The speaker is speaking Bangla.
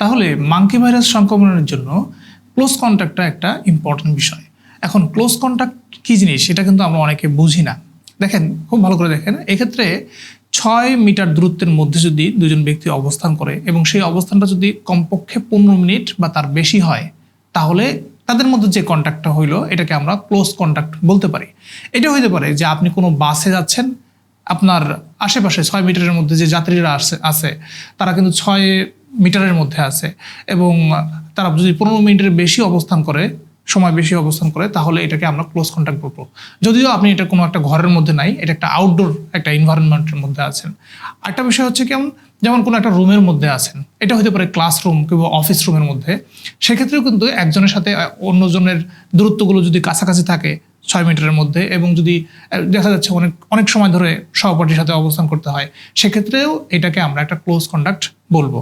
তাহলে মাঙ্কি ভাইরাস সংক্রমণের জন্য ক্লোজ কন্ট্যাক্টটা একটা ইম্পর্টেন্ট বিষয়। এখন ক্লোজ কন্ট্যাক্ট কী জিনিস সেটা কিন্তু আমরা অনেকে বুঝি না। দেখেন, খুব ভালো করে দেখেন, এক্ষেত্রে 6 মিটার দূরত্বের মধ্যে যদি দুজন ব্যক্তি অবস্থান করে এবং সেই অবস্থানটা যদি কমপক্ষে 15 মিনিট বা তার বেশি হয়, তাহলে তাদের মধ্যে যে কন্ট্যাক্টটা হইলো এটাকে আমরা ক্লোজ কন্ট্যাক্ট বলতে পারি। এটা হইতে পারে যে আপনি কোনো বাসে যাচ্ছেন, আপনার আশেপাশে 6 মিটারের মধ্যে যে যাত্রীরা আছে তারা কিন্তু 6 মিটারের মধ্যে আছে এবং তারা যদি 15 মিনিটের বেশি অবস্থান করে, সময় বেশি অবস্থান করে, তাহলে এটাকে আমরা ক্লোজ কন্ট্যাক্ট বলবো। যদিও আপনি এটা কোনো একটা ঘরের মধ্যে নাই, এটা একটা আউটডোর একটা এনভায়রনমেন্টের মধ্যে আছেন। আরেকটা বিষয় হচ্ছে যেমন কোনো একটা রুমের মধ্যে আছেন, এটা হতে পারে ক্লাসরুম কিংবা অফিস রুমের মধ্যে, সেক্ষেত্রেও কিন্তু একজনের সাথে অন্যজনের দূরত্বগুলো যদি কাছাকাছি থাকে 6 মিটারের মধ্যে এবং যদি দেখা যাচ্ছে অনেক সময় ধরে সহপাঠীর সাথে অবস্থান করতে হয়, সেক্ষেত্রেও এটাকে আমরা একটা ক্লোজ কন্ট্যাক্ট বলবো।